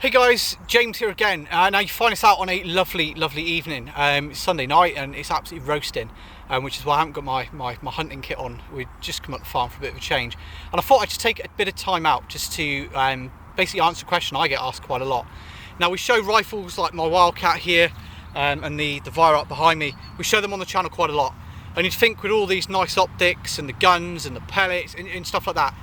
Hey guys, James here again. Now you find us out on a lovely evening. It's Sunday night and it's absolutely roasting, which is why I haven't got my hunting kit on. We've just come up the farm for a bit of a change. And I thought I'd just take a bit of time out just to basically answer a question I get asked quite a lot. Now we show rifles like my Wildcat here and the Vira up behind me. We show them on the channel quite a lot. And you'd think with all these nice optics and the guns and the pellets and stuff like that,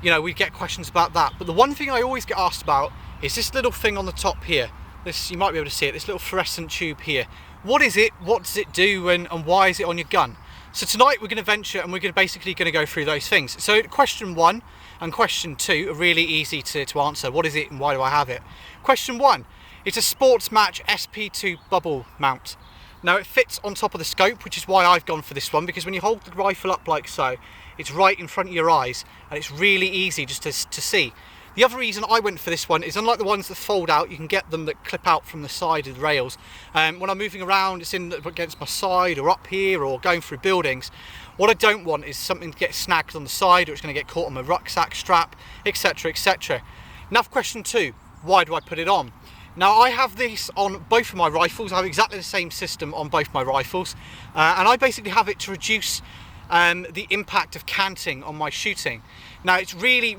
you know, we get questions about that. But the one thing I always get asked about is this little thing on the top here. This, you might be able to see it, this little fluorescent tube here. What is it? What does it do? And why is it on your gun? So tonight we're going to venture and we're basically going to go through those things. So question 1 and question 2 are really easy to answer. What is it and why do I have it? Question 1, it's a Sportmatch SP2 bubble mount. Now it fits on top of the scope, which is why I've gone for this one, because when you hold the rifle up like so, it's right in front of your eyes and it's really easy just to see. The other reason I went for this one is, unlike the ones that fold out, you can get them that clip out from the side of the rails. When I'm moving around, it's in against my side or up here or going through buildings. What I don't want is something to get snagged on the side, or it's going to get caught on my rucksack strap, etc, etc. Now for question 2, why do I put it on? Now I have this on both of my rifles. I have exactly the same system on both my rifles, and I basically have it to reduce the impact of canting on my shooting. Now it's really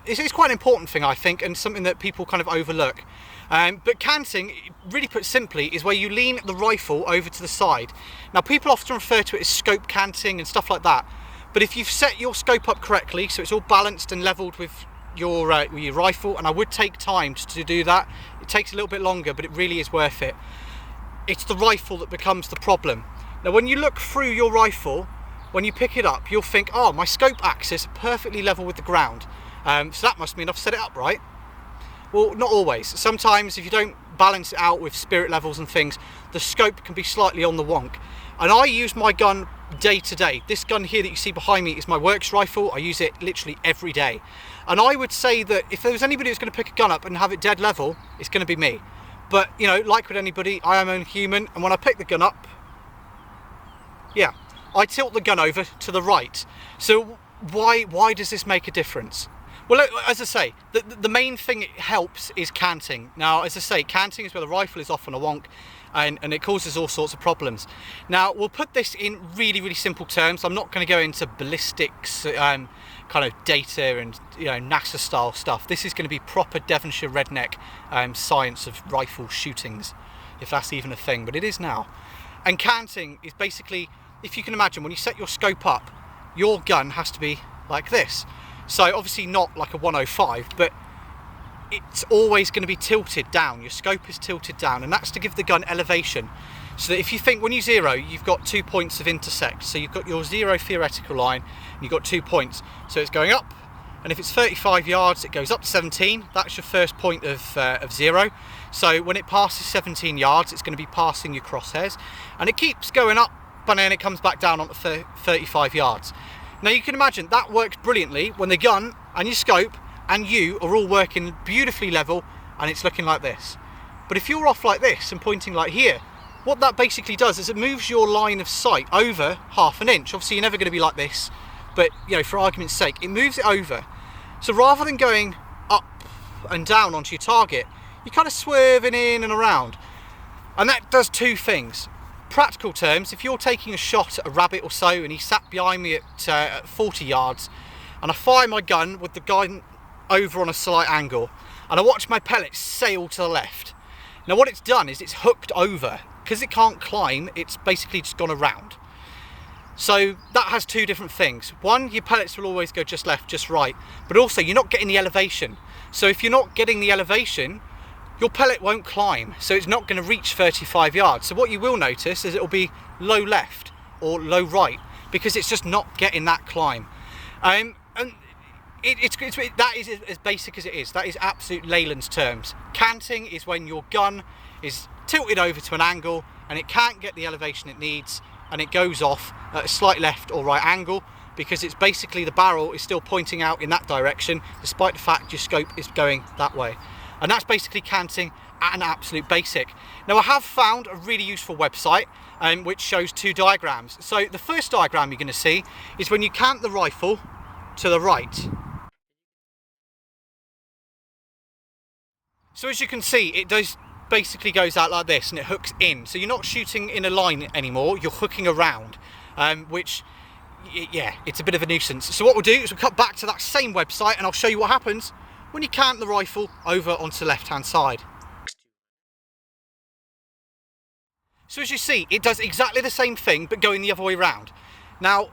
it's quite an important thing, I think, and something that people kind of overlook. But canting, really put simply, is where you lean the rifle over to the side. Now people often refer to it as scope canting and stuff like that, but if you've set your scope up correctly, so it's all balanced and leveled with your rifle, and I would take time to do that. It takes a little bit longer, but it really is worth it. It's the rifle that becomes the problem. Now when you look through your rifle, when you pick it up, you'll think, oh, my scope axis are perfectly level with the ground, so that must mean I've set it up right. Well, not always. Sometimes if you don't balance it out with spirit levels and things, the scope can be slightly on the wonk. And I use my gun day to day. This gun here that you see behind me is my works rifle. I use it literally every day. And I would say that if there was anybody who's going to pick a gun up and have it dead level, it's going to be me. But, you know, like with anybody, I am only human, and when I pick the gun up, yeah, I tilt the gun over to the right. So why does this make a difference? Well, as I say, the main thing it helps is canting. Now, as I say, canting is where the rifle is off on a wonk, and it causes all sorts of problems. Now, we'll put this in really simple terms. I'm not going to go into ballistics kind of data and, you know, NASA style stuff. This is going to be proper Devonshire redneck science of rifle shootings, if that's even a thing, but it is now. And canting is basically, if you can imagine, when you set your scope up, your gun has to be like this. So obviously not like a 105, but it's always going to be tilted down. Your scope is tilted down, and that's to give the gun elevation. So that if you think when you zero, you've got 2 points of intersect. So you've got your zero theoretical line, and you've got 2 points. So it's going up, and if it's 35 yards, it goes up to 17. That's your first point of zero. So when it passes 17 yards, it's going to be passing your crosshairs, and it keeps going up, but then it comes back down onto 35 yards. Now you can imagine that works brilliantly when the gun and your scope and you are all working beautifully level and it's looking like this. But if you're off like this and pointing like here, what that basically does is it moves your line of sight over half an inch. Obviously you're never going to be like this, but, you know, for argument's sake, it moves it over. So rather than going up and down onto your target, you're kind of swerving in and around. And that does two things. Practical terms, if you're taking a shot at a rabbit or so and he's sat behind me at 40 yards and I fire my gun with the gun over on a slight angle and I watch my pellets sail to the left. Now what it's done is it's hooked over. Because it can't climb, it's basically just gone around. So that has two different things. One, your pellets will always go just left, just right, but also you're not getting the elevation. So if you're not getting the elevation, your pellet won't climb, so it's not going to reach 35 yards. So what you will notice is it'll be low left or low right, because it's just not getting that climb. And that is as basic as it is. That is absolute layman's terms. Canting is when your gun is tilted over to an angle and it can't get the elevation it needs, and it goes off at a slight left or right angle, because it's basically the barrel is still pointing out in that direction, despite the fact your scope is going that way. And that's basically canting at an absolute basic. Now I have found a really useful website which shows two diagrams. So the first diagram you're going to see is when you cant the rifle to the right. So as you can see, it basically goes out like this and it hooks in. So you're not shooting in a line anymore, you're hooking around, which, yeah, it's a bit of a nuisance. So what we'll do is we'll cut back to that same website and I'll show you what happens when you cant the rifle over onto the left-hand side. So as you see, it does exactly the same thing, but going the other way around. Now,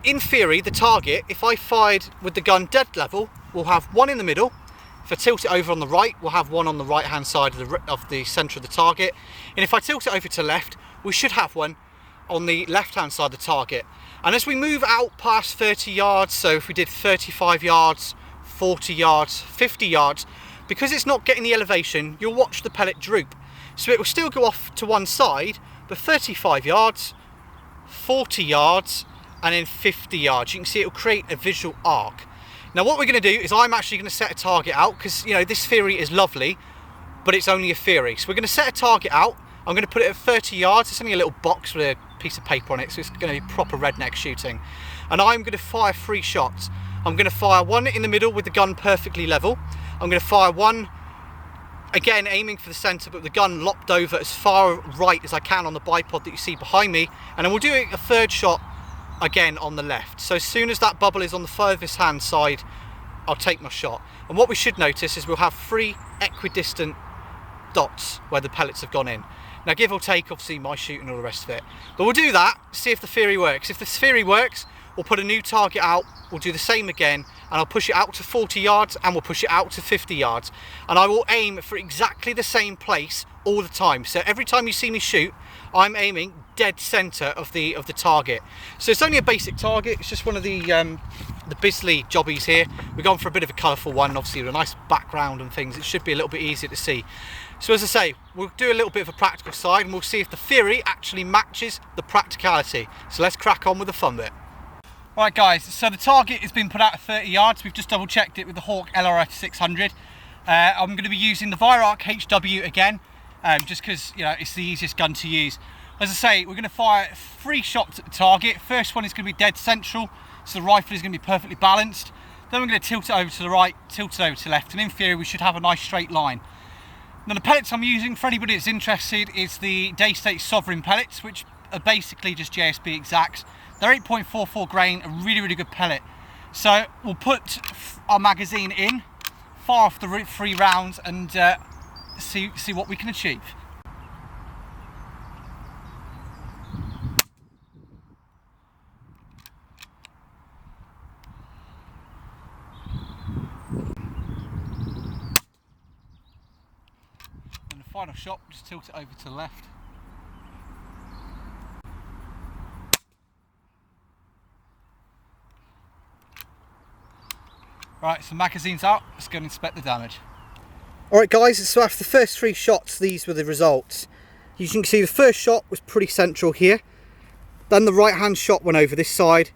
in theory, the target, if I fired with the gun dead level, we'll have one in the middle. If I tilt it over on the right, we'll have one on the right-hand side of the centre of the target. And if I tilt it over to the left, we should have one on the left-hand side of the target. And as we move out past 30 yards, so if we did 35 yards, 40 yards, 50 yards, because it's not getting the elevation, you'll watch the pellet droop. So it will still go off to one side, but 35 yards, 40 yards, and then 50 yards. You can see it will create a visual arc. Now what we're going to do is I'm actually going to set a target out, because you know this theory is lovely, but it's only a theory. So we're going to set a target out. I'm going to put it at 30 yards. It's only a little box with a piece of paper on it, so it's going to be proper redneck shooting. And I'm going to fire 3 shots. I'm going to fire one in the middle with the gun perfectly level. I'm going to fire one, again aiming for the centre, but with the gun lopped over as far right as I can on the bipod that you see behind me. And then we'll do a 3rd shot again on the left. So as soon as that bubble is on the furthest hand side, I'll take my shot. And what we should notice is we'll have 3 equidistant dots where the pellets have gone in. Now give or take obviously my shooting and all the rest of it, but we'll do that, see if the theory works. If the theory works, we'll put a new target out, we'll do the same again, and I'll push it out to 40 yards and we'll push it out to 50 yards, and I will aim for exactly the same place all the time. So every time you see me shoot, I'm aiming dead centre of the target. So it's only a basic target. It's just one of the Bisley jobbies here. We've gone for a bit of a colourful one, obviously with a nice background and things. It should be a little bit easier to see. So as I say, we'll do a little bit of a practical side and we'll see if the theory actually matches the practicality. So let's crack on with the fun bit. Right guys, so the target has been put out at 30 yards. We've just double checked it with the Hawk LRF 600. I'm going to be using the Viroc HW again, just because you know it's the easiest gun to use. As I say, we're going to fire 3 shots at the target. First one is going to be dead central, so the rifle is going to be perfectly balanced. Then we're going to tilt it over to the right, tilt it over to the left, and in theory we should have a nice straight line. Now the pellets I'm using, for anybody that's interested, is the Daystate Sovereign pellets, which are basically just JSB exacts. They're 8.44 grain, a really, really good pellet. So we'll put our magazine in, fire off the 3 rounds, and see what we can achieve. And the final shot, just tilt it over to the left. Right, so magazine's out, let's go and inspect the damage. Alright guys, so after the first 3 shots, these were the results. You can see the first shot was pretty central here. Then the right hand shot went over this side.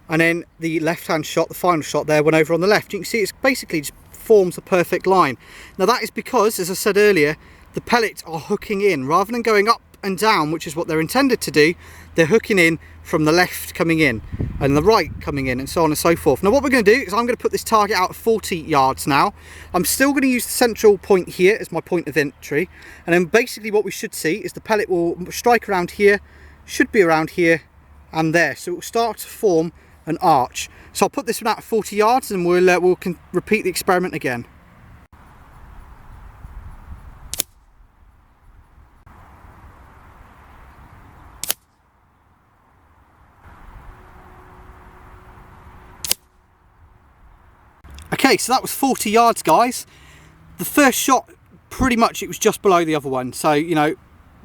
And then the left hand shot, the final shot there, went over on the left. You can see it's basically just forms a perfect line. Now that is because, as I said earlier, the pellets are hooking in. Rather than going up and down, which is what they're intended to do, they're hooking in from the left coming in and the right coming in, and so on and so forth. Now what we're going to do is I'm going to put this target out at 40 yards now. I'm still going to use the central point here as my point of entry, and then basically what we should see is the pellet will strike around here, should be around here and there, so it will start to form an arch. So I'll put this one out at 40 yards and we'll repeat the experiment again. Okay, so that was 40 yards guys. The first shot, pretty much it was just below the other one, so you know,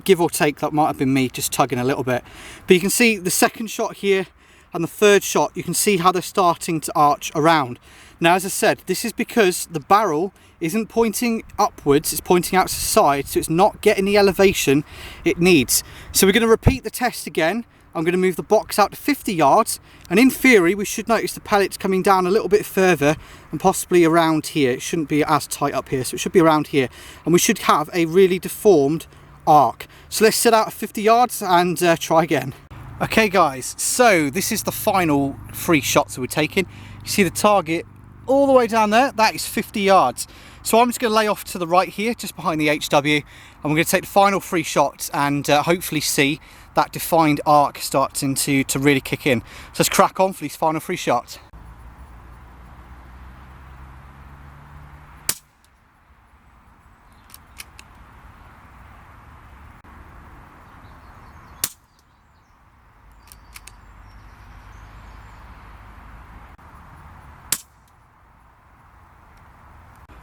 give or take, that might have been me just tugging a little bit. But you can see the second shot here and the third shot, you can see how they're starting to arch around. Now as I said, this is because the barrel isn't pointing upwards, it's pointing out to the side, so it's not getting the elevation it needs. So we're going to repeat the test again. I'm going to move the box out to 50 yards, and in theory we should notice the pellets coming down a little bit further and possibly around here. It shouldn't be as tight up here, so it should be around here, and we should have a really deformed arc. So let's set out at 50 yards and try again. Okay guys, so this is the final 3 shots that we're taking. You see the target all the way down there, that is 50 yards. So I'm just going to lay off to the right here, just behind the HW, and we're going to take the final 3 shots and hopefully see that defined arc starting to really kick in. So let's crack on for these final 3 shots.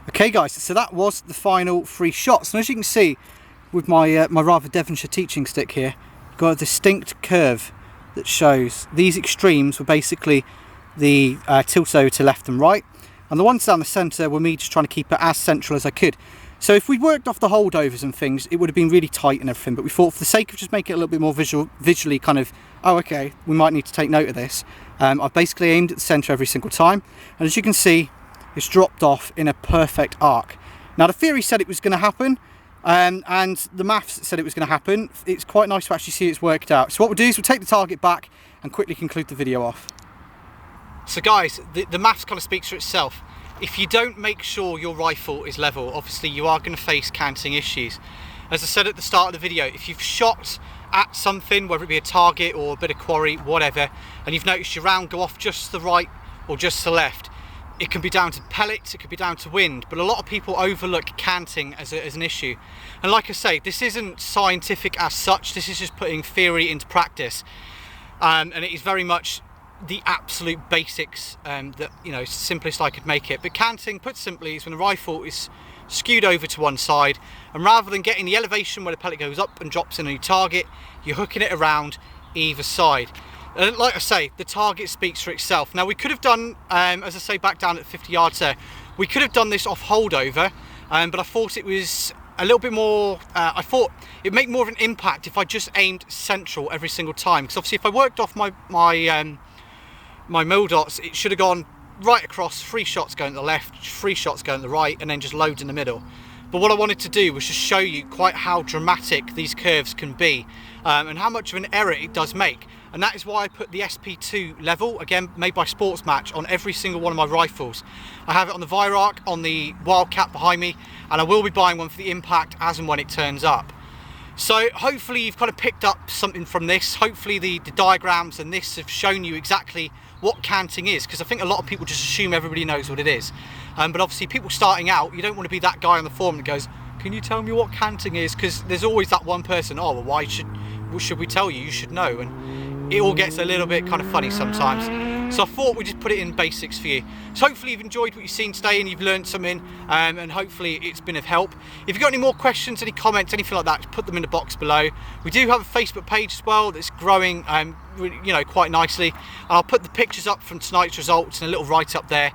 Okay guys, so that was the final 3 shots, and as you can see with my my rather Devonshire teaching stick here, got a distinct curve that shows these extremes were basically the tilt over to left and right, and the ones down the centre were me just trying to keep it as central as I could. So if we worked off the holdovers and things, it would have been really tight and everything, but we thought for the sake of just making it a little bit more visually kind of, oh okay, we might need to take note of this, I've basically aimed at the centre every single time, and as you can see, it's dropped off in a perfect arc. Now the theory said it was going to happen, and the maths said it was going to happen. It's quite nice to actually see it's worked out. So what we'll do is we'll take the target back and quickly conclude the video off. So guys, the maths kind of speaks for itself. If you don't make sure your rifle is level, obviously you are going to face canting issues. As I said at the start of the video, if you've shot at something, whether it be a target or a bit of quarry, whatever, and you've noticed your round go off just to the right or just to the left, it can be down to pellets, it could be down to wind, but a lot of people overlook canting as an issue. And like I say, this isn't scientific as such, this is just putting theory into practice. And it is very much the absolute basics that, you know, simplest I could make it. But canting, put simply, is when the rifle is skewed over to one side, and rather than getting the elevation where the pellet goes up and drops in on your target, you're hooking it around either side. And like I say, the target speaks for itself. Now we could have done, as I say, back down at 50 yards there, we could have done this off holdover, but I thought it was a little bit more, I thought it'd make more of an impact if I just aimed central every single time. Because obviously if I worked off my mil dots, it should have gone right across, 3 shots going to the left, 3 shots going to the right, and then just loads in the middle. But what I wanted to do was just show you quite how dramatic these curves can be, and how much of an error it does make. And that is why I put the SP2 level, again made by Sportmatch, on every single one of my rifles. I have it on the Virarc, on the Wildcat behind me, and I will be buying one for the Impact as and when it turns up. So hopefully you've kind of picked up something from this. Hopefully the diagrams and this have shown you exactly what canting is, because I think a lot of people just assume everybody knows what it is. But obviously people starting out, you don't want to be that guy on the forum that goes, can you tell me what canting is? Because there's always that one person, oh well, why should we tell you? You should know. And it all gets a little bit kind of funny sometimes. So I thought we'd just put it in basics for you. So hopefully you've enjoyed what you've seen today and you've learned something, and hopefully it's been of help. If you've got any more questions, any comments, anything like that, just put them in the box below. We do have a Facebook page as well that's growing, you know, quite nicely. And I'll put the pictures up from tonight's results and a little write up there.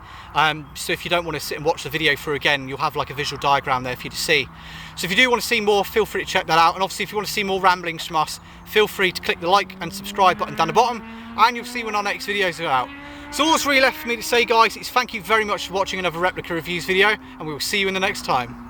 So if you don't want to sit and watch the video through again, you'll have like a visual diagram there for you to see. So if you do want to see more, feel free to check that out. And obviously if you want to see more ramblings from us, feel free to click the like and subscribe button down the bottom, and you'll see when our next videos are out. So all that's really left for me to say, guys, is thank you very much for watching another Replica Reviews video, and we will see you in the next time.